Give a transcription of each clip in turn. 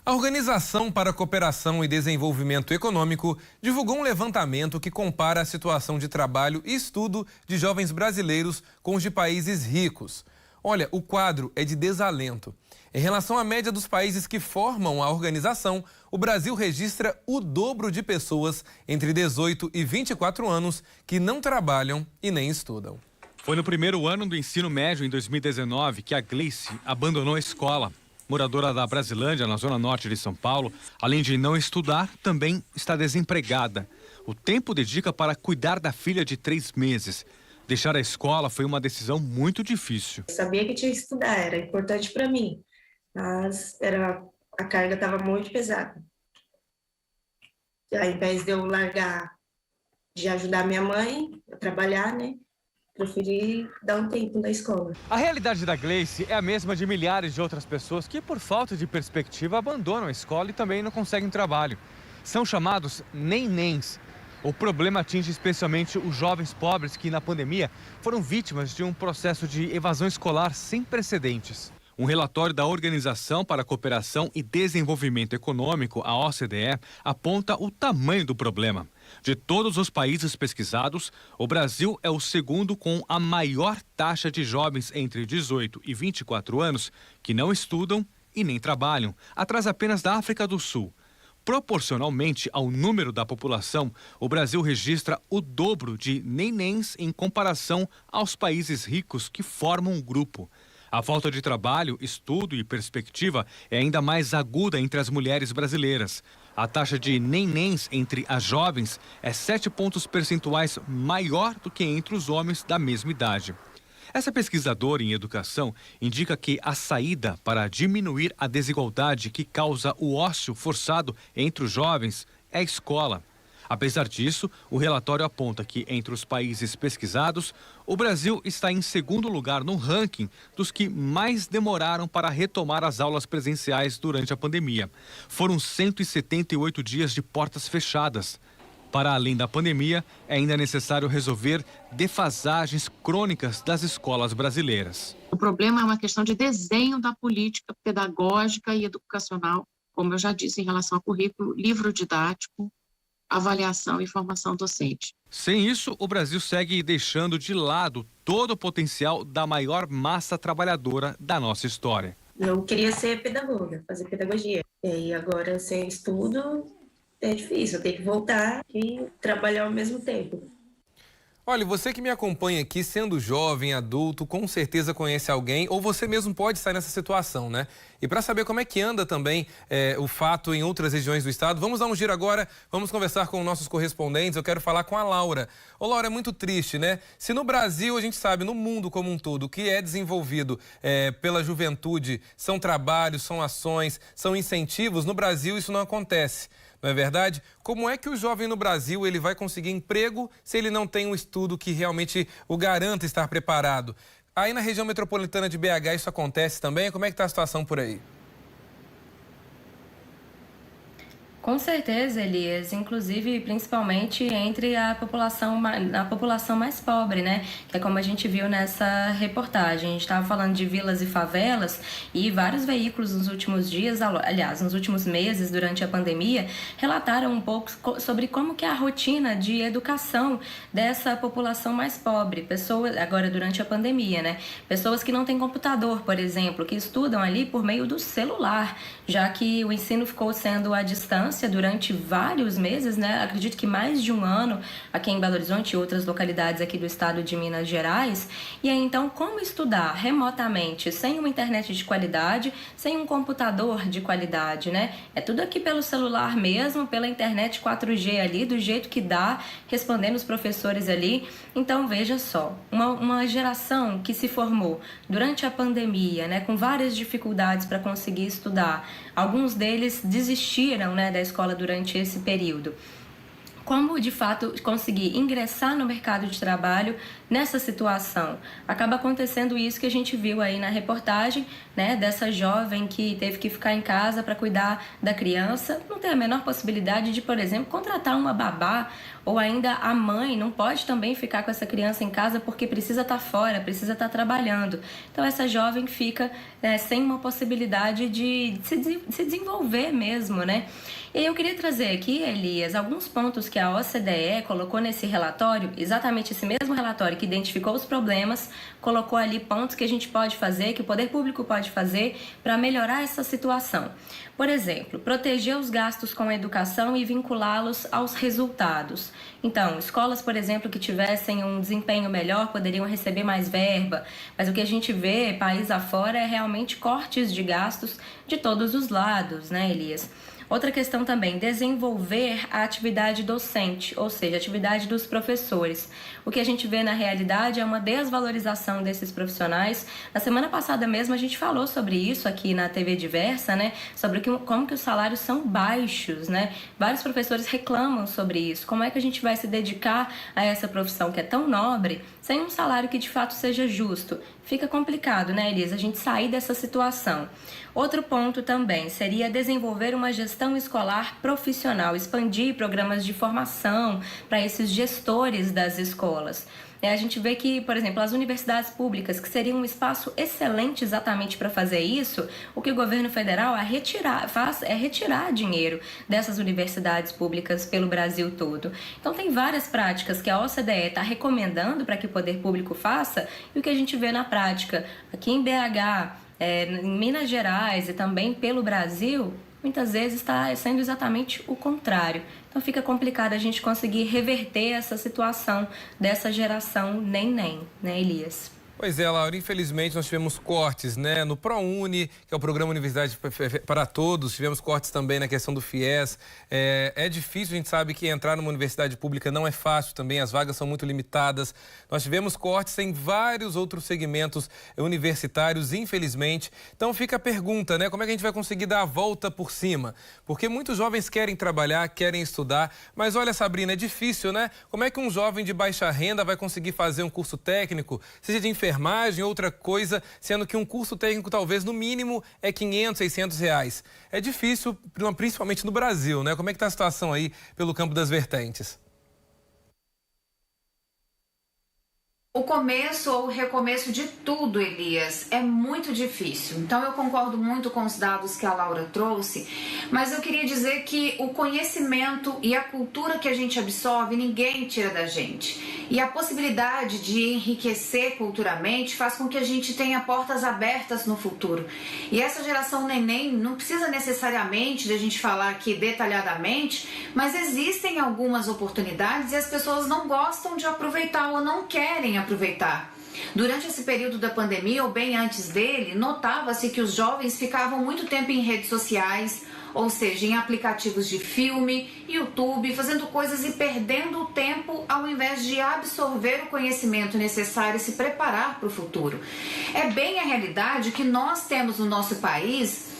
A Organização para a Cooperação e Desenvolvimento Econômico divulgou um levantamento que compara a situação de trabalho e estudo de jovens brasileiros com os de países ricos. Olha, o quadro é de desalento. Em relação à média dos países que formam a organização, o Brasil registra o dobro de pessoas entre 18 e 24 anos que não trabalham e nem estudam. Foi no primeiro ano do ensino médio, em 2019, que a Gleice abandonou a escola. Moradora da Brasilândia, na zona norte de São Paulo, além de não estudar, também está desempregada. O tempo dedica para cuidar da filha de 3 meses. Deixar a escola foi uma decisão muito difícil. Eu sabia que tinha que estudar, era importante para mim, mas a carga estava muito pesada. Ao invés de eu largar de ajudar minha mãe a trabalhar, preferi dar um tempo na escola. A realidade da Gleice é a mesma de milhares de outras pessoas que, por falta de perspectiva, abandonam a escola e também não conseguem trabalho. São chamados nenéns. O problema atinge especialmente os jovens pobres que, na pandemia, foram vítimas de um processo de evasão escolar sem precedentes. Um relatório da Organização para a Cooperação e Desenvolvimento Econômico, a OCDE, aponta o tamanho do problema. De todos os países pesquisados, o Brasil é o segundo com a maior taxa de jovens entre 18 e 24 anos que não estudam e nem trabalham, atrás apenas da África do Sul. Proporcionalmente ao número da população, o Brasil registra o dobro de nenéns em comparação aos países ricos que formam um grupo. A falta de trabalho, estudo e perspectiva é ainda mais aguda entre as mulheres brasileiras. A taxa de nenéns entre as jovens é 7 pontos percentuais maior do que entre os homens da mesma idade. Essa pesquisadora em educação indica que a saída para diminuir a desigualdade que causa o ócio forçado entre os jovens é a escola. Apesar disso, o relatório aponta que, entre os países pesquisados, o Brasil está em segundo lugar no ranking dos que mais demoraram para retomar as aulas presenciais durante a pandemia. Foram 178 dias de portas fechadas. Para além da pandemia, é ainda necessário resolver defasagens crônicas das escolas brasileiras. O problema é uma questão de desenho da política pedagógica e educacional, como eu já disse, em relação ao currículo, livro didático, avaliação e formação docente. Sem isso, o Brasil segue deixando de lado todo o potencial da maior massa trabalhadora da nossa história. Eu queria ser pedagoga, fazer pedagogia. E agora, sem estudo, é difícil. Eu tenho que voltar e trabalhar ao mesmo tempo. Olha, você que me acompanha aqui, sendo jovem, adulto, com certeza conhece alguém, ou você mesmo pode estar nessa situação, né? E para saber como é que anda também o fato em outras regiões do estado, vamos dar um giro agora, vamos conversar com nossos correspondentes. Eu quero falar com a Laura. Ô, Laura, é muito triste, né? Se no Brasil, a gente sabe, no mundo como um todo, o que é desenvolvido pela juventude são trabalhos, são ações, são incentivos, no Brasil isso não acontece. Não é verdade? Como é que o jovem no Brasil ele vai conseguir emprego se ele não tem um estudo que realmente o garanta estar preparado? Aí na região metropolitana de BH isso acontece também? Como é que está a situação por aí? Com certeza, Elias, inclusive principalmente entre a população mais pobre, né? Que é como a gente viu nessa reportagem. A gente estava falando de vilas e favelas e vários veículos nos últimos dias, aliás, nos últimos meses, durante a pandemia, relataram um pouco sobre como que é a rotina de educação dessa população mais pobre. Pessoas, agora durante a pandemia, né? Pessoas que não têm computador, por exemplo, que estudam ali por meio do celular, já que o ensino ficou sendo à distância durante vários meses, né? Acredito que mais de um ano aqui em Belo Horizonte e outras localidades aqui do estado de Minas Gerais. E aí, então, como estudar remotamente, sem uma internet de qualidade, sem um computador de qualidade, né? É tudo aqui pelo celular mesmo, pela internet 4G ali, do jeito que dá, respondendo os professores ali. Então, veja só, uma geração que se formou durante a pandemia, né? Com várias dificuldades para conseguir estudar. Alguns deles desistiram, né, da escola durante esse período. como de fato conseguir ingressar no mercado de trabalho nessa situação. Acaba acontecendo isso que a gente viu aí na reportagem, né, dessa jovem que teve que ficar em casa para cuidar da criança, não tem a menor possibilidade de, por exemplo, contratar uma babá, ou ainda a mãe não pode também ficar com essa criança em casa porque precisa estar fora, precisa estar trabalhando. Então essa jovem fica sem uma possibilidade de se desenvolver mesmo, né? E eu queria trazer aqui, Elias, alguns pontos que a OCDE colocou nesse relatório, exatamente esse mesmo relatório que identificou os problemas, colocou ali pontos que a gente pode fazer, que o poder público pode fazer para melhorar essa situação. Por exemplo, proteger os gastos com a educação e vinculá-los aos resultados. Então, escolas, por exemplo, que tivessem um desempenho melhor poderiam receber mais verba, mas o que a gente vê, país afora, é realmente cortes de gastos de todos os lados, né, Elias? Outra questão também, desenvolver a atividade docente, ou seja, a atividade dos professores. O que a gente vê na realidade é uma desvalorização desses profissionais. Na semana passada mesmo a gente falou sobre isso aqui na TV Diversa, né? Sobre como que os salários são baixos, né? Vários professores reclamam sobre isso. Como é que a gente vai se dedicar a essa profissão que é tão nobre sem um salário que de fato seja justo? Fica complicado, né, Elisa, a gente sair dessa situação. Outro ponto também seria desenvolver uma gestão escolar profissional, expandir programas de formação para esses gestores das escolas. A gente vê que, por exemplo, as universidades públicas, que seriam um espaço excelente exatamente para fazer isso, o que o governo federal faz é retirar dinheiro dessas universidades públicas pelo Brasil todo. Então tem várias práticas que a OCDE está recomendando para que o poder público faça, e o que a gente vê na prática aqui em BH, em Minas Gerais e também pelo Brasil, muitas vezes está sendo exatamente o contrário. Então fica complicado a gente conseguir reverter essa situação dessa geração nem, né, Elias? Pois é, Laura, infelizmente nós tivemos cortes, né, no ProUni, que é o Programa Universidade para Todos, tivemos cortes também na questão do FIES. É difícil, a gente sabe que entrar numa universidade pública não é fácil também, as vagas são muito limitadas. Nós tivemos cortes em vários outros segmentos universitários, infelizmente. Então fica a pergunta, né, como é que a gente vai conseguir dar a volta por cima? Porque muitos jovens querem trabalhar, querem estudar, mas olha, Sabrina, é difícil, né? Como é que um jovem de baixa renda vai conseguir fazer um curso técnico, seja de enfermagem, outra coisa, sendo que um curso técnico talvez no mínimo é R$500, R$600. É difícil, principalmente no Brasil, né? Como é que está a situação aí pelo campo das vertentes? O começo ou o recomeço de tudo, Elias, é muito difícil. Então eu concordo muito com os dados que a Laura trouxe, mas eu queria dizer que o conhecimento e a cultura que a gente absorve, ninguém tira da gente. E a possibilidade de enriquecer culturalmente faz com que a gente tenha portas abertas no futuro. E essa geração neném não precisa necessariamente da gente falar aqui detalhadamente, mas existem algumas oportunidades e as pessoas não gostam de aproveitar ou não querem aproveitar. Durante esse período da pandemia, ou bem antes dele, notava-se que os jovens ficavam muito tempo em redes sociais, ou seja, em aplicativos de filme, YouTube, fazendo coisas e perdendo o tempo ao invés de absorver o conhecimento necessário e se preparar para o futuro. É bem a realidade que nós temos no nosso país,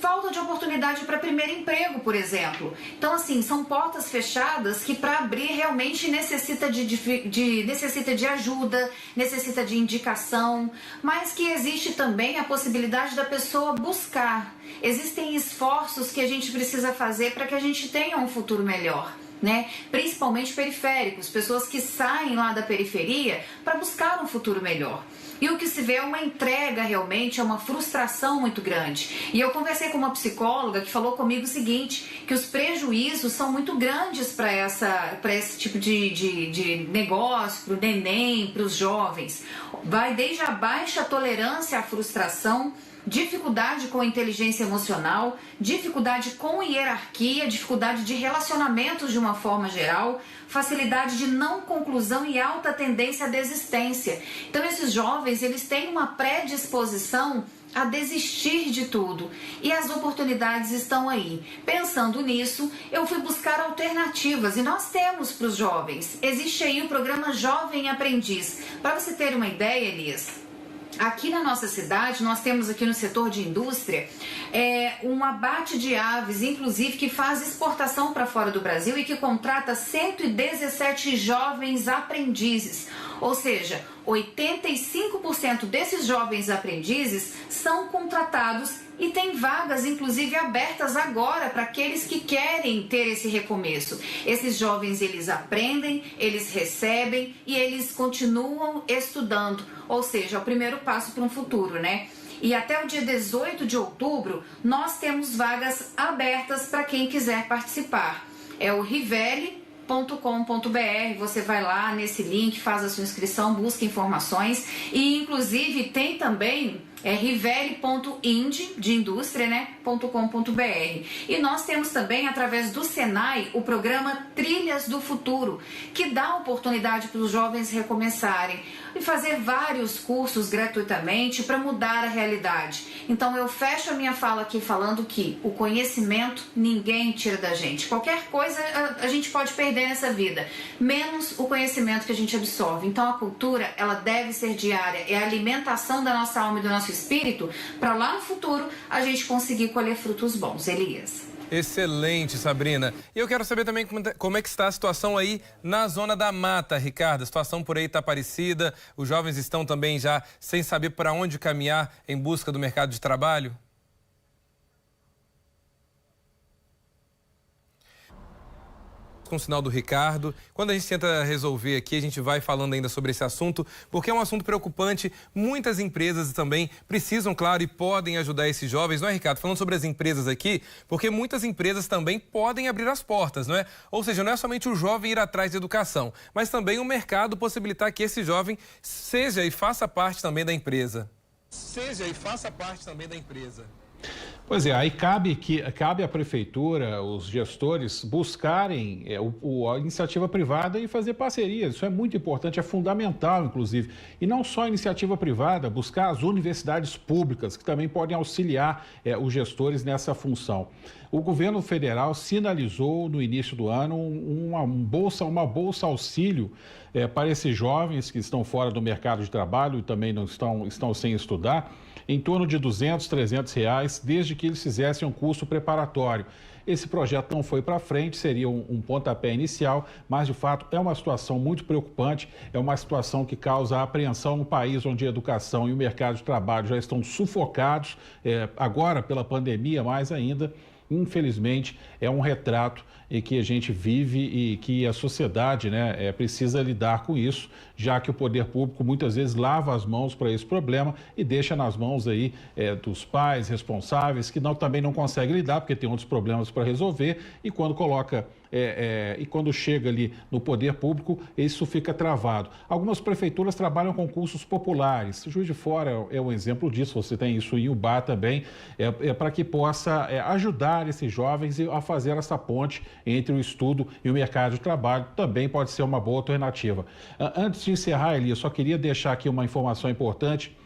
falta de oportunidade para primeiro emprego, por exemplo. Então, assim, são portas fechadas que para abrir realmente necessita de ajuda, necessita de indicação, mas que existe também a possibilidade da pessoa buscar. Existem esforços que a gente precisa fazer para que a gente tenha um futuro melhor, né? Principalmente periféricos, pessoas que saem lá da periferia para buscar um futuro melhor. E o que se vê é uma entrega realmente, é uma frustração muito grande. E eu conversei com uma psicóloga que falou comigo o seguinte, que os prejuízos são muito grandes para esse tipo de negócio, para o neném, para os jovens. Vai desde a baixa tolerância à frustração, dificuldade com inteligência emocional, dificuldade com hierarquia, dificuldade de relacionamentos de uma forma geral, facilidade de não conclusão e alta tendência à desistência. Então esses jovens, eles têm uma predisposição a desistir de tudo e as oportunidades estão aí. Pensando nisso, eu fui buscar alternativas e nós temos para os jovens. Existe aí o programa Jovem Aprendiz. Para você ter uma ideia, Elias, Aqui na nossa cidade, nós temos aqui no setor de indústria um abate de aves, inclusive, que faz exportação para fora do Brasil e que contrata 117 jovens aprendizes. Ou seja, 85% desses jovens aprendizes são contratados e tem vagas, inclusive, abertas agora para aqueles que querem ter esse recomeço. Esses jovens, eles aprendem, eles recebem e eles continuam estudando. Ou seja, é o primeiro passo para um futuro, né? E até o dia 18 de outubro, nós temos vagas abertas para quem quiser participar. É o rivelli.com.br, você vai lá nesse link, faz a sua inscrição, busca informações e, inclusive, tem também rivelli.ind, de indústria, né, .com.br. E nós temos também, através do Senai, o programa Trilhas do Futuro, que dá oportunidade para os jovens recomeçarem e fazer vários cursos gratuitamente para mudar a realidade. Então eu fecho a minha fala aqui falando que o conhecimento ninguém tira da gente. Qualquer coisa a gente pode perder nessa vida, menos o conhecimento que a gente absorve. Então a cultura, ela deve ser diária, é a alimentação da nossa alma e do nosso espírito para lá no futuro a gente conseguir colher frutos bons. Elias. Excelente, Sabrina. E eu quero saber também como é que está a situação aí na Zona da Mata, Ricardo. A situação por aí está parecida, os jovens estão também já sem saber para onde caminhar em busca do mercado de trabalho? Com o sinal do Ricardo. Quando a gente tenta resolver aqui, a gente vai falando ainda sobre esse assunto, porque é um assunto preocupante. Muitas empresas também precisam, claro, e podem ajudar esses jovens, não é, Ricardo? Falando sobre as empresas aqui, porque muitas empresas também podem abrir as portas, não é? Ou seja, não é somente o jovem ir atrás de educação, mas também o mercado possibilitar que esse jovem seja e faça parte também da empresa. Seja e faça parte também da empresa. Pois é, aí cabe à prefeitura, os gestores, buscarem a iniciativa privada e fazer parcerias. Isso é muito importante, é fundamental, inclusive. E não só a iniciativa privada, buscar as universidades públicas, que também podem auxiliar os gestores nessa função. O governo federal sinalizou no início do ano uma bolsa auxílio para esses jovens que estão fora do mercado de trabalho e também não estão sem estudar, em torno de R$200, R$300, desde que eles fizessem um curso preparatório. Esse projeto não foi para frente, seria um pontapé inicial, mas de fato é uma situação muito preocupante, é uma situação que causa apreensão no país onde a educação e o mercado de trabalho já estão sufocados, agora pela pandemia mais ainda. Infelizmente, é um retrato em que a gente vive e que a sociedade, né, precisa lidar com isso, já que o poder público muitas vezes lava as mãos para esse problema e deixa nas mãos aí dos pais responsáveis que também não conseguem lidar porque tem outros problemas para resolver e quando coloca e quando chega ali no poder público, isso fica travado. Algumas prefeituras trabalham com cursos populares. Juiz de Fora é um exemplo disso, você tem isso em Ubá também, para que possa ajudar esses jovens a fazer essa ponte entre o estudo e o mercado de trabalho. Também pode ser uma boa alternativa. Antes de encerrar, Elias, só queria deixar aqui uma informação importante.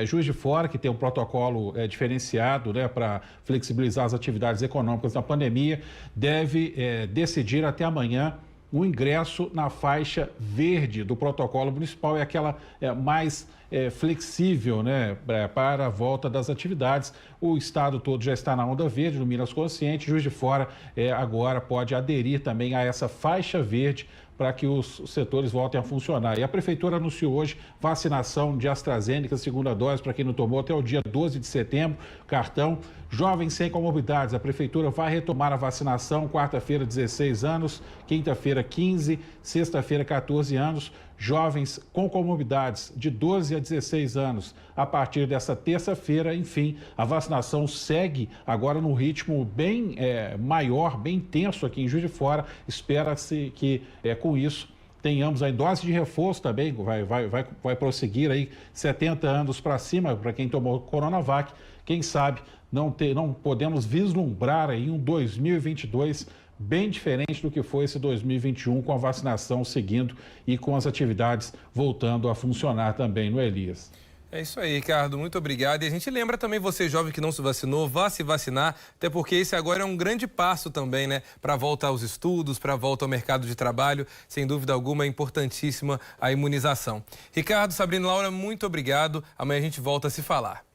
Juiz de Fora, que tem um protocolo diferenciado, né, para flexibilizar as atividades econômicas na pandemia, deve decidir até amanhã o ingresso na faixa verde do protocolo municipal, é aquela mais flexível, né, para a volta das atividades. O estado todo já está na onda verde, no Minas Consciente. Juiz de Fora agora pode aderir também a essa faixa verde para que os setores voltem a funcionar. E a prefeitura anunciou hoje vacinação de AstraZeneca, segunda dose, para quem não tomou, até o dia 12 de setembro, cartão. Jovens sem comorbidades, a prefeitura vai retomar a vacinação, quarta-feira 16 anos, quinta-feira 15, sexta-feira 14 anos. Jovens com comorbidades de 12 a 16 anos, a partir dessa terça-feira, enfim, a vacinação segue agora num ritmo bem maior, bem intenso aqui em Juiz de Fora. Espera-se que com isso tenhamos aí dose de reforço também, vai prosseguir aí 70 anos para cima para quem tomou Coronavac. Quem sabe não podemos vislumbrar aí um 2022 bem diferente do que foi esse 2021, com a vacinação seguindo e com as atividades voltando a funcionar também, não é, Elias? É isso aí, Ricardo. Muito obrigado. E a gente lembra também você, jovem que não se vacinou, vá se vacinar, até porque esse agora é um grande passo também, né? Para a volta aos estudos, para a volta ao mercado de trabalho. Sem dúvida alguma, é importantíssima a imunização. Ricardo, Sabrina, Laura, muito obrigado. Amanhã a gente volta a se falar.